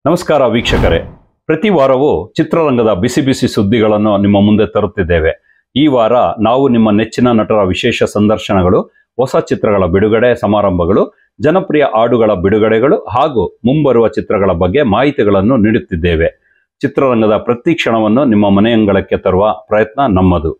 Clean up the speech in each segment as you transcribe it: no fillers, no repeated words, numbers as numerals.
ನಮಸ್ಕಾರ ವೀಕ್ಷಕರೇ, ಪ್ರತಿ ವಾರವೂ ಚಿತ್ರರಂಗದ ಬಿಸಿ ಬಿಸಿ ಸುದ್ದಿಗಳನ್ನು ನಿಮ್ಮ ಮುಂದೆ ತರುತ್ತಿದ್ದೇವೆ. ಈ ವಾರ ನಾವು ನಿಮ್ಮ ನೆಚ್ಚಿನ ನಟರ ವಿಶೇಷ ಸಂದರ್ಶನಗಳು, ಹೊಸ ಚಿತ್ರಗಳ ಬಿಡುಗಡೆ ಸಮಾರಂಭಗಳು, ಜನಪ್ರಿಯ ಹಾಡುಗಳ ಬಿಡುಗಡೆಗಳು ಹಾಗೂ ಮುಂಬರುವ ಚಿತ್ರಗಳ ಬಗ್ಗೆ ಮಾಹಿತಿಗಳನ್ನು ನೀಡುತ್ತಿದ್ದೇವೆ. ಚಿತ್ರರಂಗದ ಪ್ರತಿ ಕ್ಷಣವನ್ನು ನಿಮ್ಮ ಮನೆಯಂಗಳಕ್ಕೆ ತರುವ ಪ್ರಯತ್ನ ನಮ್ಮದು.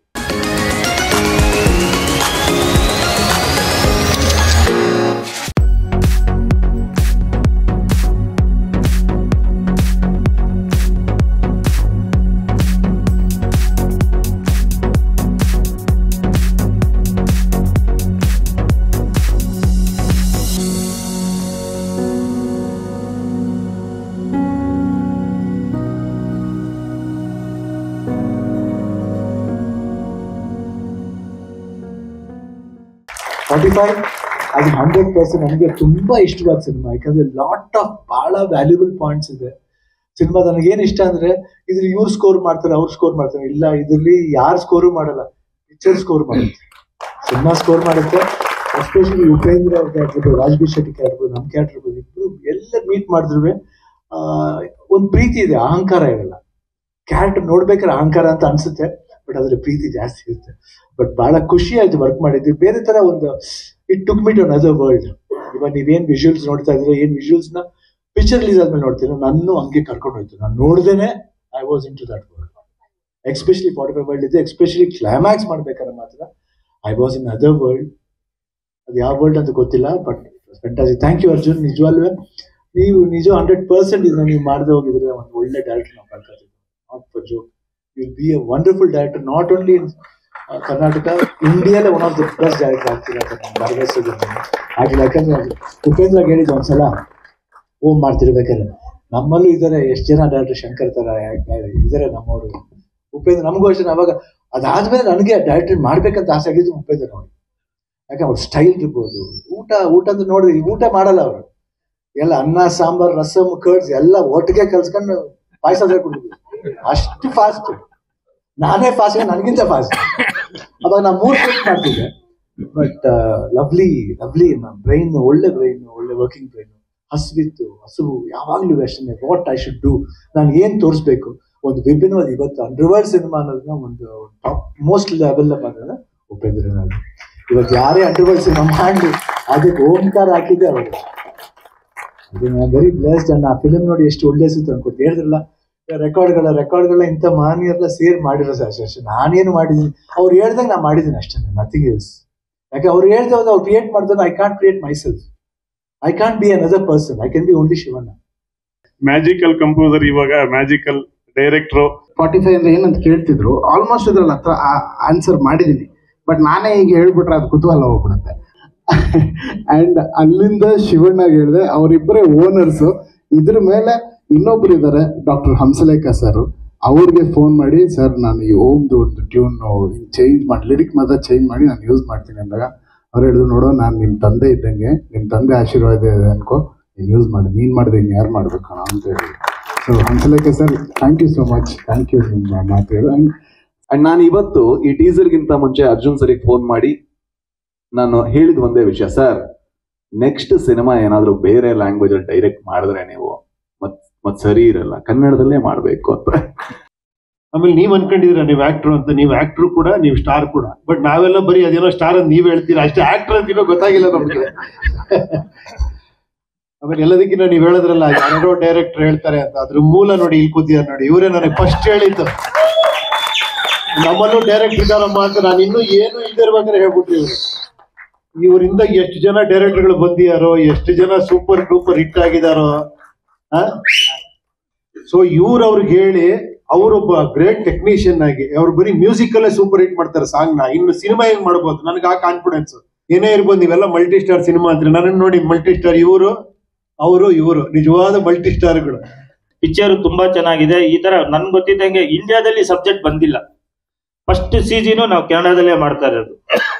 ಅದು 100% ನನಗೆ ತುಂಬಾ ಇಷ್ಟವಾದ ಸಿನಿಮಾ. ಯಾಕಂದ್ರೆ ಲಾಟ್ ಆಫ್ ಬಹಳ ವ್ಯಾಲ್ಯೂಬಲ್ ಪಾಯಿಂಟ್ಸ್ ಇದೆ ಸಿನಿಮಾ. ನನಗೇನು ಇಷ್ಟ ಅಂದ್ರೆ ಇದ್ರಲ್ಲಿ ಇವ್ರು ಸ್ಕೋರ್ ಮಾಡ್ತಾರೆ, ಅವ್ರು ಸ್ಕೋರ್ ಮಾಡ್ತಾರೆ. ಇಲ್ಲ, ಇದ್ರಲ್ಲಿ ಯಾರು ಸ್ಕೋರು ಮಾಡಲ್ಲ, ಪಿಕ್ಚರ್ ಸ್ಕೋರ್ ಮಾಡುತ್ತೆ, ಸಿನಿಮಾ ಸ್ಕೋರ್ ಮಾಡುತ್ತೆ. ಎಸ್ಪೆಷಲಿ ಉಪೇಂದ್ರ ಅವ್ರಿಗೆ ಆಗಿರ್ಬೋದು, ರಾಜ್ಬೀರ್ ಶೆಟ್ಟಿ ಆಗಿರ್ಬೋದು, ನಮ್ ಕ್ಯಾರೆಕ್ಟರ್ ಇರ್ಬೋದು, ಇಬ್ರು ಎಲ್ಲ ಮೀಟ್ ಮಾಡಿದ್ರು ಒಂದು ಪ್ರೀತಿ ಇದೆ, ಅಹಂಕಾರ ಇರಲ್ಲ. ಕ್ಯಾರೆಕ್ಟರ್ ನೋಡ್ಬೇಕಾದ್ರೆ ಅಹಂಕಾರ ಅಂತ ಅನ್ಸುತ್ತೆ, ಬಟ್ ಅದ್ರ ಪ್ರೀತಿ ಜಾಸ್ತಿ ಇರುತ್ತೆ. ಬಟ್ ಬಹಳ ಖುಷಿ ಆಯ್ತು ವರ್ಕ್ ಮಾಡಿದ್ವಿ. ಬೇರೆ ತರ ಒಂದು it took me to another world. ಇವಾಗ ನೀವೇನ್ ವಿಜುವಲ್ಸ್ ನೋಡ್ತಾ ಇದ್ರೆ, ಏನ್ ವಿಜುವಲ್ಸ್ ನ ಪಿಕ್ಚರ್ ರಿಲೀಸ್ ಆದ್ಮೇಲೆ ನೋಡ್ತೀರಾ, ನನ್ನ ಹಂಗೆ ಕರ್ಕೊಂಡು ಹೋಯ್ತು. ನಾನು ನೋಡ್ದೇನೆ I was into that world. Especially 45 world ಇದೆ, ಎಸ್ಪೆಷಲಿ ಕ್ಲೈಮ್ಯಾಕ್ಸ್ ಮಾಡ್ಬೇಕಾದ್ರೆ ಮಾತ್ರ I was in other world. ಅದು ಯಾವ ವರ್ಲ್ಡ್ ಅಂತ ಗೊತ್ತಿಲ್ಲ, but fantastic. Thank you Arjun. ನಿಜವಾಗ್ಲೂ ನೀವು ನಿಜ 100% ಇದನ್ನ ನೀವು ಮಾಡದೆ ಹೋಗಿದ್ರೆ ಒಂದು ಒಳ್ಳೆ ಡೈರೆಕ್ಟರ್ ನಾವು ಕಳ್ಕೊತೀವಿ. Not for joke, you will be a wonderful director, not only in Karnataka, ಇಂಡಿಯಾಲೇ one of the best director ಆಗ್ತೀರಾ ಅಂತ ನಾನು ಭರವಸೆದ್ದೀನಿ. ಆಗಿಲ್ಲ, ಯಾಕಂದ್ರೆ ಉಪೇಂದ್ರ ಹೇಳಿದ್ದು ಒಂದ್ಸಲ ಓಮ್ ಮಾಡ್ತಿರ್ಬೇಕಾದ್ರೆ, ನಮ್ಮಲ್ಲೂ ಇದ್ದಾರೆ ಎಷ್ಟು ಜನ ಡೈರೆಕ್ಟರ್, ಶಂಕರ್ ತರ ಇದ್ದಾರೆ ನಮ್ಮವರು. ಉಪೇಂದ್ರ ನಮಗೂ ಅಷ್ಟೇ. ಅವಾಗ ಅದಾದ್ಮೇಲೆ ನನಗೆ ಡೈರೆಕ್ಟರ್ ಮಾಡ್ಬೇಕಂತ ಆಸೆ ಆಗಿದ್ದು ಉಪೇಂದ್ರ ನೋಡಿ. ಯಾಕಂದ್ರೆ ಅವ್ರ ಸ್ಟೈಲ್ ಇರ್ಬೋದು, ಊಟ ಅಂತ ನೋಡಿದ್ರೆ ಊಟ ಮಾಡಲ್ಲ ಅವರು, ಎಲ್ಲ ಅನ್ನ ಸಾಂಬಾರ್ ರಸಮ್ ಕರ್ಡ್ಸ್ ಎಲ್ಲ ಒಟ್ಟಿಗೆ ಕಲ್ಸ್ಕೊಂಡು ಪಾಯಸ ಕುಡಿದ್ರು. ಅಷ್ಟು ಫಾಸ್ಟ್, ನಾನೇ ಫಾಸ್ಟ್, ನನಗಿಂತ ಫಾಸ್ಟ್. ಅವಾಗ ನಾ 3 ಫಿಟ್ ಮಾಡ್ತಿದ್ದೆ. ಬಟ್ ಲವ್ಲಿ ಬ್ರೈನ್, ಒಳ್ಳೆ ವರ್ಕಿಂಗ್ ಬ್ರೈನ್. ಹಸುವು ಯಾವಾಗ್ಲೂ ಅಷ್ಟೇ, ವಾಟ್ ಐ ಶುಡ್ ಡೂ, ನಾನು ಏನ್ ತೋರಿಸ್ಬೇಕು, ಒಂದು ವಿಭಿನ್ನವಾದ. ಇವತ್ತು ಅಂಡರ್ವರ್ಲ್ಡ್ ಸಿನಿಮಾ ಅನ್ನೋದನ್ನ ಒಂದು ಟಾಪ್ ಮೋಸ್ಟ್ ಲೆವೆಲ್ ಮಾಡಿದ್ರೆ ಉಪೇಂದ್ರ. ಇವತ್ತು ಯಾರೇ ಅಂಡರ್ವರ್ಲ್ಡ್ ಸಿನಿಮಾ ಮಾಡಿ ಅದಕ್ಕೆ ಓಂಕಾರ ಹಾಕಿದ್ದೆ ಅವರು. Very blessed. ಅಂಡ್ ಆ ಫಿಲ್ಮ್ ನೋಡಿ ಎಷ್ಟು ಒಳ್ಳೆ ಸುತ್ತ ಅನ್ಕೊಡ್ತೀವಿ. ಹೇಳಿದ್ರಲ್ಲ, ರೆಕಾರ್ಡ್ಗಳ ಇಂಥ ಮಾನ್ಯರೆಲ್ಲ ಸೇರ್ ಮಾಡಿರೋ ಅಷ್ಟೇ. ನಾನೇನು ಮಾಡಿದ್ದೀನಿ, ಅವ್ರು ಹೇಳ್ದಂಗೆ ನಾ ಮಾಡಿದ್ದೀನಿ ಅಷ್ಟೇ, ನಥಿಂಗ್ ಎಲ್ಸ್. ಯಾಕೆ ಅವ್ರು ಹೇಳ್ದೆ ಅವ್ರು ಕ್ರಿಯೇಟ್ ಮಾಡಿದ್ರೆ I can't create my self, I can't be another person, I can be only Shivanna. Magical composer, ಇವಾಗ ಮ್ಯಾಜಿಕಲ್ ಡೈರೆಕ್ಟ್ರು. 45 ಅಂದ್ರೆ ಏನಂತ ಕೇಳ್ತಿದ್ರು, ಆಲ್ಮೋಸ್ಟ್ ಇದ್ರಲ್ಲಿ ಹತ್ರ ಆನ್ಸರ್ ಮಾಡಿದ್ದೀನಿ. ಬಟ್ ನಾನೇ ಈಗ ಹೇಳ್ಬಿಟ್ರೆ ಅದು ಕುತೂಹಲ ಹೋಗ್ಬಿಡುತ್ತೆ. ಅಂಡ್ ಅಲ್ಲಿಂದ ಶಿವಣ್ಣಗೆ ಹೇಳಿದೆ, ಅವರಿಬ್ಬರೇ ಓನರ್ಸು. ಇದ್ರ ಮೇಲೆ ಇನ್ನೊಬ್ರು ಇದ್ದಾರೆ, ಡಾಕ್ಟರ್ ಹಂಸಲೇಖ ಸರ್. ಅವ್ರಿಗೆ ಫೋನ್ ಮಾಡಿ, ಸರ್ ನಾನು ಈ ಓಮ್ದು ಒಂದು ಟ್ಯೂನ್ ಚೇಂಜ್ ಮಾಡಿ, ಲಿರಿಕ್ ಮಾತ್ರ ಚೇಂಜ್ ಮಾಡಿ ನಾನು ಯೂಸ್ ಮಾಡ್ತೀನಿ ಅಂದಾಗ ಅವ್ರು ಹೇಳಿದ್ರು, ನೋಡೋ ನಾನು ನಿಮ್ಮ ತಂದೆ ಇದ್ದಂಗೆ, ನಿಮ್ಮ ತಂದೆ ಆಶೀರ್ವಾದ ಇದೆ ಅನ್ಕೋ, ನೀನು ಯೂಸ್ ಮಾಡಿ, ನೀನು ಮಾಡಿದೆ ಇನ್ನು ಯಾರು ಮಾಡ್ಬೇಕು ಅಂತ ಹೇಳಿ. So Hamsalekha sir, thank you so much. Thank you ನಿಮ್ಮ ಮಾತು ಹೇಳು. ಅಂಡ್ ನಾನು ಇವತ್ತು ಈ ಟೀಸರ್ಗಿಂತ ಮುಂಚೆ ಅರ್ಜುನ್ ಸರಿಗೆ ಫೋನ್ ಮಾಡಿ ನಾನು ಹೇಳಿದ ಒಂದೇ ವಿಷಯ, ಸರ್ ನೆಕ್ಸ್ಟ್ ಸಿನಿಮಾ ಏನಾದರೂ ಬೇರೆ ಲ್ಯಾಂಗ್ವೇಜ್ ಅಲ್ಲಿ ಡೈರೆಕ್ಟ್ ಮಾಡಿದ್ರೆ ನೀವು ಮತ್ ಸರಿ ಇರಲ್ಲ, ಕನ್ನಡದಲ್ಲೇ ಮಾಡ್ಬೇಕು ಅಂತ. ಆಮೇಲೆ ನೀವ್ ಅನ್ಕೊಂಡಿದೀರ ನೀವು ಆಕ್ಟರ್ ಅಂತ. ನೀವು ಆಕ್ಟರ್ ಕೂಡ, ನೀವು ಸ್ಟಾರ್ ಕೂಡ. ಬಟ್ ನಾವೆಲ್ಲ ಬರೀ ಅದೇನೋ ಸ್ಟಾರ್ ಅಂತ ನೀವ್ ಹೇಳ್ತೀರಾ ಅಷ್ಟೇ, ಆಕ್ಟರ್ ಅಂತೀನೋ ಗೊತ್ತಾಗಿಲ್ಲ ನಮ್ಗೆ. ಆಮೇಲೆ ಎಲ್ಲದಕ್ಕಿಂತ ನೀವ್ ಹೇಳಿದ್ರಲ್ಲ, ಯಾರೋ ಡೈರೆಕ್ಟರ್ ಹೇಳ್ತಾರೆ ಅಂತ, ಅದ್ರ ಮೂಲ ನೋಡಿ ಇಲ್ಲಿ ಕೂತಿದಾರೆ ನೋಡಿ, ಇವರೇ ನನಗೆ ಫಸ್ಟ್ ಹೇಳಿದ್ದು. ನಮ್ಮಲ್ಲೂ ಡೈರೆಕ್ಟರ್ ಇದ್ದಾರಮ್ಮ ಅಂತ ನಾನು ಇನ್ನೂ ಏನು ಇದಿರ್ಬೇಕಾದ್ರೆ ಹೇಳ್ಬಿಟ್ರಿ. ಇವರಿಂದ ಎಷ್ಟು ಜನ ಡೈರೆಕ್ಟರ್ಗಳು ಬಂದಿದಾರೋ, ಎಷ್ಟು ಜನ ಸೂಪರ್ ಡೂಪರ್ ಹಿಟ್ ಆಗಿದಾರೋ. ಸೊ ಅವ್ರಿಗೆ ಹೇಳಿ, ಅವರೊಬ್ಬ ಗ್ರೇಟ್ ಟೆಕ್ನಿಷಿಯನ್ ಆಗಿ ಅವ್ರು ಬರೀ ಮ್ಯೂಸಿಕ್ ಅಲ್ಲೇ ಸೂಪರ್ ಹಿಟ್ ಮಾಡ್ತಾರೆ ಸಾಂಗ್ ನ. ಇನ್ನು ಸಿನಿಮಾ ಹೆಂಗ್ ಮಾಡ್ಬೋದು, ನನಗೆ ಆ ಕಾನ್ಫಿಡೆನ್ಸ್. ಏನೇ ಇರ್ಬೋದು, ನೀವೆಲ್ಲ ಮಲ್ಟಿ ಸ್ಟಾರ್ ಸಿನಿಮಾ ಅಂತೀರಿ, ನನ್ನ ನೋಡಿ ಮಲ್ಟಿ ಸ್ಟಾರ್. ಇವರು ನಿಜವಾದ ಮಲ್ಟಿ ಸ್ಟಾರ್ಗಳು. ಪಿಕ್ಚರ್ ತುಂಬಾ ಚೆನ್ನಾಗಿದೆ. ಈ ತರ ನನ್ ಗೊತ್ತಿದ್ದಂಗೆ ಇಂಡಿಯಾದಲ್ಲಿ ಸಬ್ಜೆಕ್ಟ್ ಬಂದಿಲ್ಲ. ಫಸ್ಟ್ ಸೀಜಿನು ನಾವು ಕನ್ನಡದಲ್ಲೇ ಮಾಡ್ತಾ ಇರೋದು.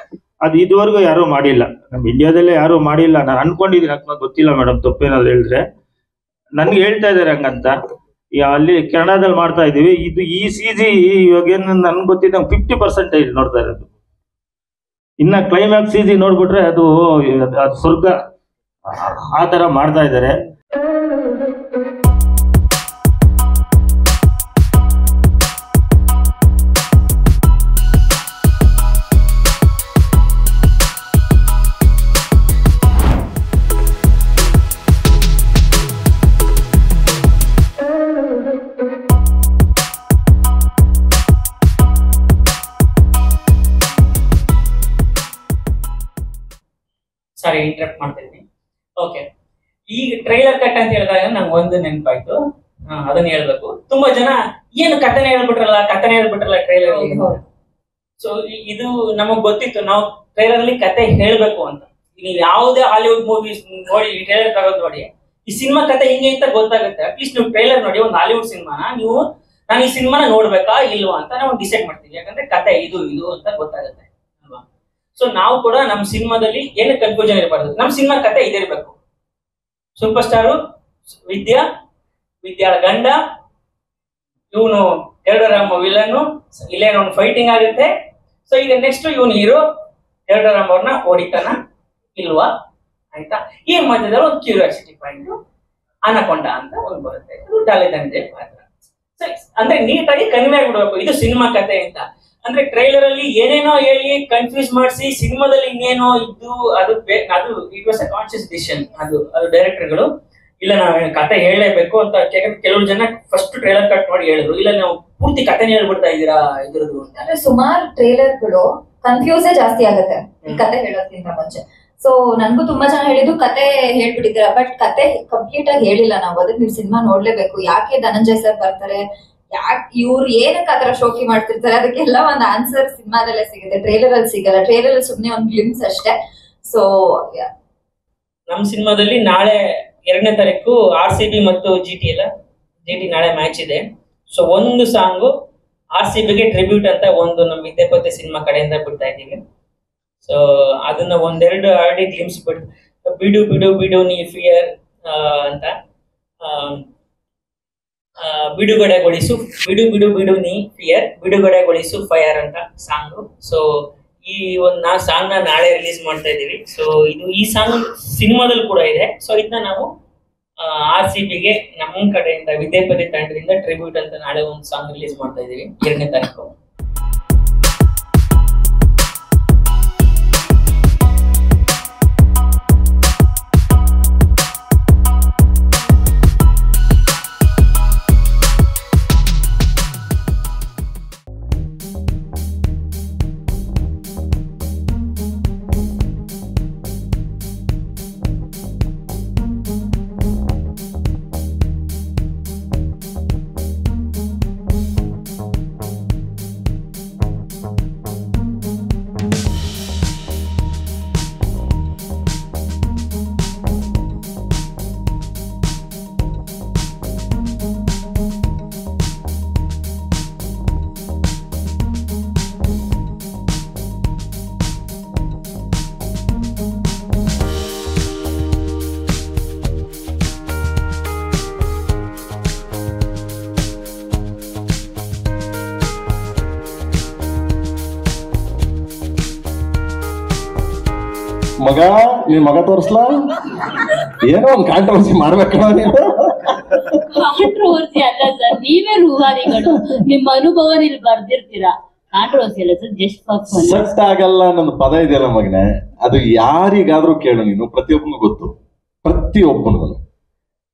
ಅದು ಇದುವರೆಗೂ ಯಾರು ಮಾಡಿಲ್ಲ, ನಮ್ ಇಂಡಿಯಾದಲ್ಲೇ ಯಾರು ಮಾಡಿಲ್ಲ. ನಾನು ಅನ್ಕೊಂಡಿದ್ದೀನಿ, ಅಕ್ಕ ಗೊತ್ತಿಲ್ಲ ಮೇಡಮ್, ತಪ್ಪೇನಾದ್ರು ಹೇಳಿದ್ರೆ. ನನ್ಗೆ ಹೇಳ್ತಾ ಇದಾರೆ ಹಂಗಂತ. ಅಲ್ಲಿ ಕನ್ನಡದಲ್ಲಿ ಮಾಡ್ತಾ ಇದೀವಿ. ಇದು ಈ CG ಇವಾಗ ಏನ್ ನನ್ಗೆ ಗೊತ್ತಿದ್ದಂಗೆ 50% ನೋಡ್ತಾ ಇರೋದು. ಇನ್ನ ಕ್ಲೈಮ್ಯಾಕ್ಸ್ CG ನೋಡ್ಬಿಟ್ರೆ ಅದು ಸ್ವರ್ಗ, ಆ ತರ ಮಾಡ್ತಾ ಇದ್ದಾರೆ. ಸಾರಿ ಇಂಟರಪ್ಟ್ ಮಾಡ್ತಿದ್ದೀನಿ. ಓಕೆ, ಈಗ ಟ್ರೈಲರ್ ಕಟ್ ಅಂತ ಹೇಳಿದಾಗ ನಂಗೆ ಒಂದು ನೆನಪಾಯ್ತು, ಅದನ್ನ ಹೇಳ್ಬೇಕು. ತುಂಬಾ ಜನ ಏನು ಕಥೆನೇ ಹೇಳ್ಬಿಟ್ರಲ್ಲ ಟ್ರೈಲರ್. ಸೊ ಇದು ನಮಗ್ ಗೊತ್ತಿತ್ತು, ನಾವು ಟ್ರೈಲರ್ ಅಲ್ಲಿ ಕತೆ ಹೇಳ್ಬೇಕು ಅಂತ. ನೀವು ಯಾವುದೇ ಹಾಲಿವುಡ್ ಮೂವೀಸ್ ನೋಡಿ, ಟ್ರೈಲರ್ ತಗೋದು ನೋಡಿ, ಈ ಸಿನಿಮಾ ಕತೆ ಹಿಂಗೆ ಅಂತ ಗೊತ್ತಾಗುತ್ತೆ. ಅಟ್ಲೀಸ್ಟ್ ನೀವು ಟ್ರೈಲರ್ ನೋಡಿ ಒಂದು ಹಾಲಿವುಡ್ ಸಿನಿಮಾನ, ನೀವು ನಾನು ಈ ಸಿನಿಮಾನ ನೋಡ್ಬೇಕಾ ಇಲ್ವಾ ಅಂತ ನಾವು ಡಿಸೈಡ್ ಮಾಡ್ತೀವಿ. ಯಾಕಂದ್ರೆ ಕತೆ ಇದು ಅಂತ ಗೊತ್ತಾಗುತ್ತೆ ಅಲ್ವಾ. ಸೊ ನಾವು ಕೂಡ ನಮ್ಮ ಸಿನಿಮಾದಲ್ಲಿ ಏನು ಕನ್ಫ್ಯೂಷನ್ ಇರಬಾರ್ದು, ನಮ್ಮ ಸಿನಿಮಾ ಕತೆ ಇದಿರ್ಬೇಕು. ಸೂಪರ್ ಸ್ಟಾರು ವಿದ್ಯಾಳ ಗಂಡ, ಇವನು ಎರಡರಾಮ ವಿಲನ್ನು, ಇಲ್ಲೇನೋ ಒಂದು ಫೈಟಿಂಗ್ ಆಗುತ್ತೆ. ಸೊ ಈಗ ನೆಕ್ಸ್ಟ್ ಇವನು ಹೀರೋ ಎರಡರಾಮ್ ಅವ್ರನ್ನ ಹೊಡಿತಾನ ಇಲ್ವಾ, ಆಯ್ತಾ. ಈ ಮಧ್ಯದಲ್ಲಿ ಒಂದು ಕ್ಯೂರಿಯಾಸಿಟಿ ಪಾಯಿಂಟ್ ಅನಕೊಂಡ ಅಂತ ಒಂದು ಬರುತ್ತೆ, ಅದು ಡಾಲಿ ಧನಂಜಯ್ ಪಾತ್ರ. ಅಂದ್ರೆ ನೀಟಾಗಿ ಕನ್ವೆ ಆಗ್ಬಿಡ್ಬೇಕು ಇದು ಸಿನಿಮಾ ಕತೆ ಅಂತ. ಅಂದ್ರೆ ಟ್ರೈಲರ್ ಅಲ್ಲಿ ಏನೇನೋ ಹೇಳಿ ಕನ್ಫ್ಯೂಸ್ ಮಾಡಿಸಿ ಸಿನಿಮಾದಲ್ಲಿ ಇನ್ನೇನೋ ಇದ್ದು ಅದು it was a conscious decision. ಅದು ಡೈರೆಕ್ಟರ್ಗಳು ಇಲ್ಲ ನಾವು ಕತೆ ಹೇಳಲೇಬೇಕು ಅಂತ. ಕೆಲವರು ಜನ ಫಸ್ಟ್ ಟ್ರೈಲರ್ ಕಟ್ ಮಾಡಿ ಹೇಳಿದ್ರು, ಇಲ್ಲ ನಾವು ಪೂರ್ತಿ ಕತೆನೇ ಹೇಳ್ಬಿಡ್ತಾ ಇದ್ದೀರಾ ಇದ್ರದ್ದು ಅಂತ. ಅಂದ್ರೆ ಸುಮಾರು ಟ್ರೈಲರ್ಗಳು ಕನ್ಫ್ಯೂಸೇ ಜಾಸ್ತಿ ಆಗುತ್ತೆ ಈ ಕತೆ ಹೇಳೋದ್ಕಿಂತ ಮುಂಚೆ. ಸೊ ನನ್ಗೂ ತುಂಬಾ ಜನ ಹೇಳಿದ್ದು ಕತೆ ಹೇಳ್ಬಿಟ್ಟಿದ್ದೀರಾ, ಬಟ್ ಕತೆ ಕಂಪ್ಲೀಟ್ ಆಗಿ ಹೇಳಿಲ್ಲ ನಾವು. ಅದಕ್ಕೆ ನೀವು ಸಿನಿಮಾ ನೋಡ್ಲೇಬೇಕು. ಯಾಕೆ ಧನಂಜಯ್ ಸರ್ ಬರ್ತಾರೆ, ಯಾಕೆ ಇವ್ರು ಏನಕ್ಕೆ ಆತರ ಶೋಕಿ ಮಾಡ್ತಿರ್ತಾರೆ, ಅದಕ್ಕೆಲ್ಲ ಒಂದು ಆನ್ಸರ್ ಸಿನಿಮಾದಲ್ಲೇ ಸಿಗುತ್ತೆ, ಟ್ರೈಲರ್ ಅಲ್ಲಿ ಸಿಗಲ್ಲ. ಟ್ರೈಲರ್ ಅಲ್ಲಿ ಸುಮ್ನೆ ಒಂದು ಗ್ಲಿಮ್ಸ್ ಅಷ್ಟೇ. ಸೊ ನಮ್ ಸಿನಿಮಾದಲ್ಲಿ ನಾಳೆ 2ನೇ ತಾರೀಕು RCB ಮತ್ತು GT ನಾಳೆ ಮ್ಯಾಚ್ ಇದೆ. ಸೊ ಒಂದು ಸಾಂಗು RCBಗೆ ಟ್ರಿಬ್ಯೂಟ್ ಅಂತ ಒಂದು ನಮ್ಮ ವಿದ್ಯಾಪತಿ ಸಿನಿಮಾ ಕಡೆಯಿಂದ ಬಿಡ್ತಾ ಇದ್ದೀವಿ. ಸೊ ಅದನ್ನ ಒಂದೆರಡು ಆಡಿ ಗ್ಲಿಮ್ಸ್ ಬಿಡು ಬಿಡು ಬಿಡು ನೀ ಫಿಯರ್ ಅಂತ, ಬಿಡುಗಡೆಗೊಳಿಸು ಬಿಡು ಬಿಡು ಬಿಡು ನೀ ಫಿಯರ್, ಬಿಡುಗಡೆಗೊಳಿಸು ಫೈರ್ ಅಂತ ಸಾಂಗು. ಸೊ ಈ ಒಂದು ಸಾಂಗ್ ನ ನಾಳೆ ರಿಲೀಸ್ ಮಾಡ್ತಾ ಇದೀವಿ. ಸೊ ಇದು ಈ ಸಾಂಗ್ ಸಿನಿಮಾದಲ್ಲಿ ಕೂಡ ಇದೆ. ಸೊ ಇದನ್ನ ನಾವು RCBಗೆ ನಮ್ಮ ಕಡೆಯಿಂದ ವಿದ್ಯಾಪತಿ ತಂಡದಿಂದ ಟ್ರಿಬ್ಯೂಟ್ ಅಂತ ನಾಳೆ ಒಂದು ಸಾಂಗ್ ರಿಲೀಸ್ ಮಾಡ್ತಾ ಇದೀವಿ 2ನೇ ತಾರೀಕು. ಮಗ ನಿನ್ ಮಗ ತೋರಿಸ್ಲಾ, ಏನೋ ಒಂದು ಕಾಂಟ್ರವರ್ಸಿ ಮಾಡ್ಬೇಕಣ ನೀನು. ಕಾಂಟ್ರವರ್ಸಿ ಅಲ್ಲ ಸರ್, ನೀವೇ ರೂವಾರಿಗಳು, ನಿಮ್ಮ ಅನುಭವ ಇಲ್ಲಿ ಬರ್ದಿರ್ತೀರಾ. ಕಾಂಟ್ರವರ್ಸಿ ಅಲ್ಲ sir, just for fun. Set ಆಗಲ್ಲ ನನ್ನ ಪದ ಇದೆಯಲ್ಲ ಮಗನೇ, ಅದು ಯಾರಿಗಾದ್ರೂ ಕೇಳು ನೀನು, ಪ್ರತಿಯೊಬ್ಬನಿಗೂ ಗೊತ್ತು, ಪ್ರತಿಯೊಬ್ಬನಿಗೂ.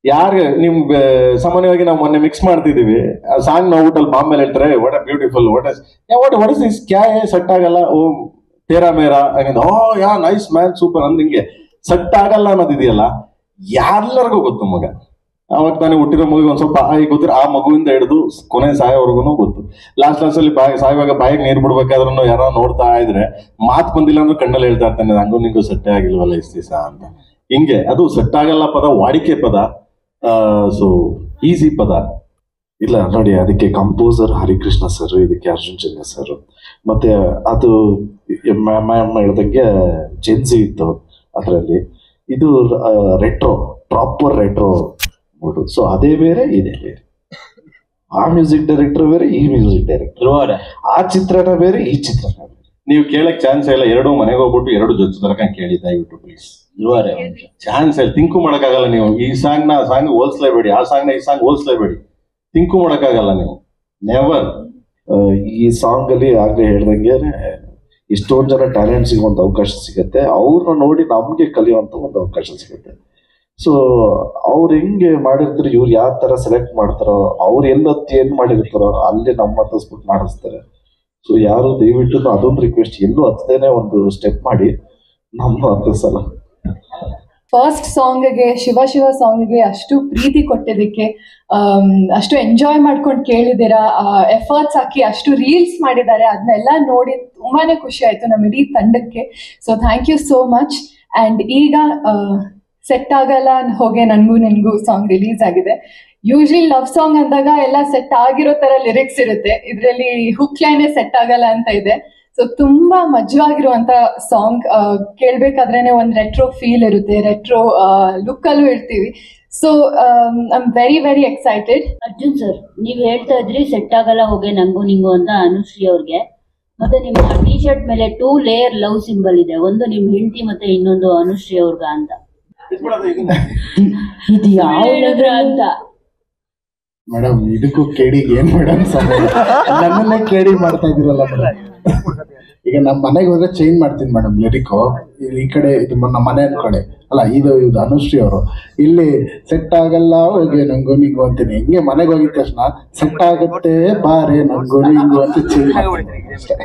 ಯಾರು ನಿಮ್ಗೆ ಸಾಮಾನ್ಯವಾಗಿ ನಾವು ಮೊನ್ನೆ ಮಿಕ್ಸ್ ಮಾಡ್ತಿದೀವಿ ಸಾಂಗ್ ನೋಡ್ಬಿಟ್ಟಲ್ಲಿ ಬಾಂಬೆಲ್ ಹೇಳ್ತಾರೆ what a beautiful, what is this, ಕ್ಯಾ ಸೆಟ್ ಆಗಲ್ಲ, ಓ ತೇರಾ ಮೇರಾ, ಓ ಯಾ ನೈಸ್ ಮ್ಯಾನ್ ಸೂಪರ್ ಅಂದ್ರೆ ಹಿಂಗೆ ಸೆಟ್ ಆಗಲ್ಲ ಅನ್ನೋದಿದೆಯಲ್ಲ ಎಲ್ಲರಿಗೂ ಗೊತ್ತು ಮಗ. ಅವಾಗ ತಾನೇ ಹುಟ್ಟಿರೋ ಮಗುಗೆ ಒಂದ್ ಸ್ವಲ್ಪ ಗೊತ್ತಿರ, ಆ ಮಗುವಿಂದ ಹಿಡಿದು ಕೊನೆ ಸಾಯೋವರೆಗೂ ಗೊತ್ತು. ಲಾಸ್ಟ್ ಅಲ್ಲಿ ಸಾಯುವಾಗ ಬಾಯಿಗೆ ನೀರು ಬಿಡ್ಬೇಕಾದ್ರೂ ಯಾರೋ ನೋಡ್ತಾ ಇದ್ರೆ ಮಾತು ಬಂದಿಲ್ಲ ಅಂದ್ರೆ ಕಣ್ಣಲ್ಲಿ ಹೇಳ್ತಾ ಇರ್ತಾನೆ, ಹಂಗೂ ನಿಂಗೂ ಸೆಟ್ಟೆ ಆಗಿಲ್ವಲ್ಲ ಇಷ್ಟ ದಿವಸ ಅಂತ. ಹಿಂಗೆ ಅದು ಸೆಟ್ ಆಗಲ್ಲ ಪದ ವಾಡಿಕೆ ಪದ, ಸೊ ಈಸಿ ಪದ ಇಲ್ಲ ನೋಡಿ. ಅದಕ್ಕೆ ಕಂಪೋಸರ್ ಹರಿಕೃಷ್ಣ ಸರ್, ಇದಕ್ಕೆ ಅರ್ಜುನ್ ಚಂದ್ರ ಸರ್, ಮತ್ತೆ ಅದು ಮ್ಯಾಮ್ ಹೇಳ್ದಂಗೆ ಜೆನ್ಸಿ ಇತ್ತು ಅದರಲ್ಲಿ. ಇದು ರೆಟ್ರೋ, ಪ್ರಾಪರ್ ರೆಟ್ರೋ ಮೂಡು. ಸೊ ಅದೇ ಬೇರೆ ಇದೇ ಬೇರೆ. ಆ ಮ್ಯೂಸಿಕ್ ಡೈರೆಕ್ಟರ್ ಬೇರೆ, ಈ ಮ್ಯೂಸಿಕ್ ಡೈರೆಕ್ಟರ್, ಆ ಚಿತ್ರಣ ಬೇರೆ, ಈ ಚಿತ್ರಣ ಬೇರೆ. ನೀವು ಕೇಳಕ್ ಚಾನ್ಸ್ ಇಲ್ಲ. ಎರಡೂ ಮನೆಗೆ ಹೋಗ್ಬಿಟ್ಟು ಎರಡು ಜೊತೆ ತನಕ ಕೇಳಿ ದಯವಿಟ್ಟು ಪ್ಲೀಸ್. ಚಾನ್ಸ್ ಇಲ್ಲ, ತಿಂಕು ಮಾಡಕ್ಕಾಗಲ್ಲ ನೀವು. ಈ ಸಾಂಗ್ ಹೋಲ್ಸ್ಲೇಬೇಡಿ, ಆ ಸಾಂಗ್ ಈ ಸಾಂಗ್ ಹೋಲ್ಸ್ಲೇಬೇಡಿ, ತಿಂಕು ಮಾಡಕ್ಕಾಗಲ್ಲ ನೀವು, ನೆವರ್. ಈ ಸಾಂಗ್ ಅಲ್ಲಿ ಆಗ್ಲೇ ಹೇಳ್ದಂಗೆ ಇಷ್ಟೊಂದು ಜನ ಟ್ಯಾಲೆಂಟ್ಸಿಗೆ ಒಂದು ಅವಕಾಶ ಸಿಗುತ್ತೆ, ಅವ್ರನ್ನ ನೋಡಿ ನಮ್ಗೆ ಕಲಿಯುವಂತ ಒಂದು ಅವಕಾಶ ಸಿಗುತ್ತೆ. ಸೊ ಅವ್ರು ಹೆಂಗೆ ಮಾಡಿರ್ತಾರೆ, ಇವ್ರು ಯಾವ ತರ ಸೆಲೆಕ್ಟ್ ಮಾಡ್ತಾರೋ, ಅವ್ರು ಎಲ್ಲೊತ್ತಿ ಏನ್ ಮಾಡಿರ್ತಾರೋ ಅಲ್ಲಿ ನಮ್ಮ ಹತ್ತಿಸ್ಬಿಟ್ಟು ಮಾಡಿಸ್ತಾರೆ. ಸೊ ಯಾರು ದಯವಿಟ್ಟು ಅದೊಂದು ರಿಕ್ವೆಸ್ಟ್, ಎಲ್ಲೂ ಹತ್ತದೇನೆ ಒಂದು ಸ್ಟೆಪ್ ಮಾಡಿ ನಮ್ಮ ಹತ್ತಿಸಲ್ಲ. ಫಸ್ಟ್ ಸಾಂಗ್ಗೆ ಶಿವ ಶಿವ ಸಾಂಗ್ಗೆ ಅಷ್ಟು ಪ್ರೀತಿ ಕೊಟ್ಟಿದ್ದಕ್ಕೆ, ಅಷ್ಟು ಎಂಜಾಯ್ ಮಾಡ್ಕೊಂಡು ಕೇಳಿದ್ದೀರಾ, ಎಫರ್ಟ್ಸ್ ಹಾಕಿ ಅಷ್ಟು ರೀಲ್ಸ್ ಮಾಡಿದ್ದಾರೆ, ಅದನ್ನೆಲ್ಲ ನೋಡಿ ತುಂಬಾನೇ ಖುಷಿ ಆಯ್ತು ನಮ್ಮ ಇಡೀ ತಂಡಕ್ಕೆ. So thank you so much. And ಈಗ ಸೆಟ್ ಆಗಲ್ಲ ಹೋಗೆ ನನಗೂ ನಿನಗೂ ಸಾಂಗ್ ರಿಲೀಸ್ ಆಗಿದೆ. ಯೂಶ್ವಲಿ ಲವ್ ಸಾಂಗ್ ಅಂದಾಗ ಎಲ್ಲ ಸೆಟ್ ಆಗಿರೋ ತರ ಲಿರಿಕ್ಸ್ ಇರುತ್ತೆ, ಇದರಲ್ಲಿ ಹುಕ್ ಲೈನೇ ಸೆಟ್ ಆಗಲ್ಲ ಅಂತ ಇದೆ. ಸೊ ತುಂಬಾ ಮಜವಾಗಿರುವಂತ ಸಾಂಗ್, ಕೇಳ್ಬೇಕಾದ್ರೇನೆ ಒಂದು ರೆಟ್ರೋ ಫೀಲ್ ಇರುತ್ತೆ, ರೆಟ್ರೋ ಲುಕ್ ಅಲ್ಲೂ ಇರ್ತೀವಿ. So I am very very excited. Arjun sir, ನೀವ್ ಹೇಳ್ತಾ ಇದ್ರಿ ಸೆಟ್ ಆಗಲ್ಲ ಹೋಗೆ ನಂಗೂ ನಿಂಗು ಅಂತ ಅನುಶ್ರೀ ಅವ್ರಿಗೆ. ಮತ್ತೆ ನಿಮ್ಮ ಟಿ ಶರ್ಟ್ ಮೇಲೆ 2 ಲೇಯರ್ ಲವ್ ಸಿಂಬಲ್ ಇದೆ, ಒಂದು ನಿಮ್ ಹೆಂಡತಿ ಮತ್ತೆ ಇನ್ನೊಂದು ಅನುಶ್ರೀ ಅವ್ರಗ ಅಂತ. ಇದು ಯಾವ ಅಂತ ಮೇಡಮ್? ಇದಕ್ಕೂ ಕೇಡಿಗೆ ಏನ್ ಮೇಡಮ್ ನನ್ನನ್ನೇ ಕೇಡಿ ಮಾಡ್ತಾ ಇದ್ದೀರಲ್ಲ ಮೇಡಮ್. ಈಗ ನಮ್ಮ ಮನೆಗೆ ಹೋದ್ರೆ ಚೇಂಜ್ ಮಾಡ್ತೀನಿ ಮೇಡಮ್ ಲಿರಿಕ್. ಈ ಕಡೆ ಇದು ನಮ್ಮ ಮನೆ ಅನ್ಕೊಳ್ಳಿ, ಅಲ್ಲ ಇದು ಅನುಶ್ರೀ ಅವರು. ಇಲ್ಲಿ ಸೆಟ್ ಆಗಲ್ಲ ಹೋಗಿ ನಂಗು ನಿಂಗು ಅಂತೀನಿ, ಹಿಂಗೆ ಮನೆಗೆ ಹೋಗಿದ ತಕ್ಷಣ ಸೆಟ್ ಆಗುತ್ತೆ ಬಾರೆ ನಂಗು ನಿಂಗು ಅಂತ ಚೇಂಜ್ ಮಾಡ್ತೀನಿ ಅಷ್ಟೇ.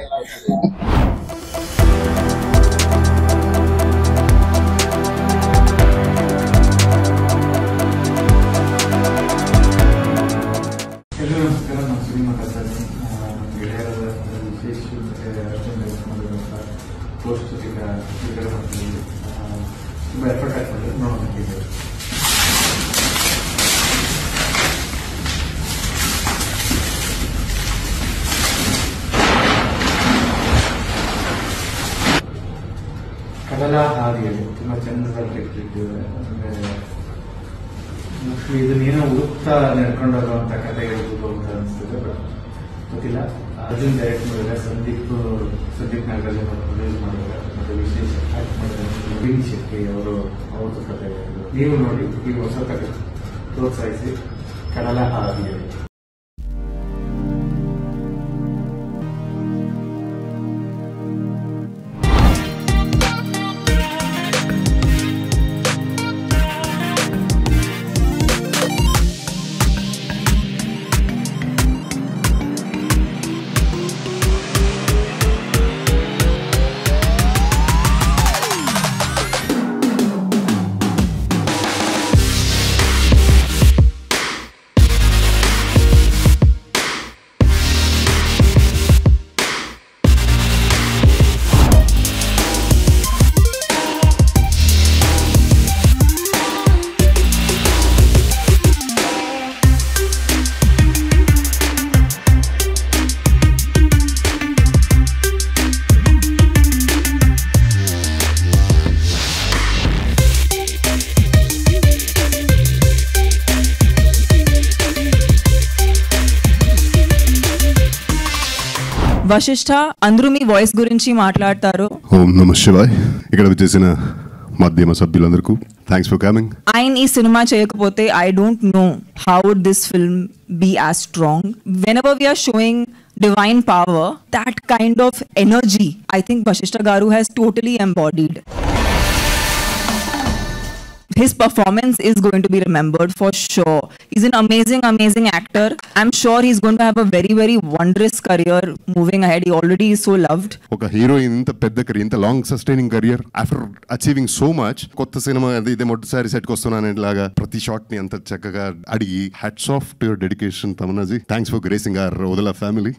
ಎಲ್ಲರೂ ನಮಸ್ಕಾರ. ನಾನು ಶ್ರೀಮಂತ ಗೆಳೆಯರಾದ ವಿಶೇಷ ಅರ್ಜುನ್ ದೇವಸ್ಥಾನದ ಪೋಸ್ಟ್ ಚಿತ್ರ ಮಾಡ್ತೀವಿ. ತುಂಬ ಎಫರ್ಟ್ ಆಗ್ತದೆ, ನೋಡೋದಕ್ಕೆ. ಕಡಲ ಹಾದಿಯಲ್ಲಿ ತುಂಬ ಚಂದದಲ್ಲಿ ತೆಗೆದಿದ್ದೇವೆ. ಅಂದರೆ ಮೋಸ್ಟ್ಲಿ ಇದನ್ನೇನೋ ಹುಡುಕ್ತಾ ನಡ್ಕೊಂಡು ಹೋಗುವಂಥ ಕಥೆ ಹೇಳ್ಬೋದು ಅಂತ ಅನಿಸ್ತದೆ, ಬಟ್ ಗೊತ್ತಿಲ್ಲ. ಅರ್ಜುನ್ ಡೈರೆಕ್ಟ್ ಮಾಡಿದ್ರೆ, ಸಂದೀಪ್ ನಾಗರಾಜ್ ಅವರು ಪ್ರೊಡ್ಯೂಸ್ ಮಾಡಿದ್ದಾರೆ, ಮತ್ತು ವಿಶೇಷ ಆಕ್ಟ್ ಮಾಡಿದ್ದಾರೆ ನವೀನ್ ಶೆಟ್ಟಿ ಅವ್ರದ್ದು ಕಥೆ. ನೀವು ನೋಡಿ ಈ ಹೊಸ ಕಥೆ ಪ್ರೋತ್ಸಾಹಿಸಿ. ಕಡಲ ಹಾದಿಯಲ್ಲಿ వశిష్ఠ అందరూ మీ వాయిస్ గురించి మాట్లాడతారు. ఓం నమ శివాయ్. ఇక్కడ వచ్చేసిన మాధ్యమ సభ్యులందరికీ థ్యాంక్స్ ఫర్ కమింగ్. ఆయన ఈ సినిమా చేయకపోతే I don't know how would this film be as strong. whenever we are showing divine power, that kind of energy I think Vashishta Garu has totally embodied. His performance is going to be remembered for sure. He's an amazing actor. I'm sure he's going to have a very, very wondrous career moving ahead. He already is so loved. ఒక heroine ఇంత పెద్ద career, ఇంత long sustaining career after achieving so much. కొత్త cinema ఇదే మొదటిసారి సెట్కి వస్తున్నాను లాగా ప్రతి షాట్ ని అంత చక్కగా అడిగి hats off to your dedication Tamannaji. Thanks for gracing our Odela family.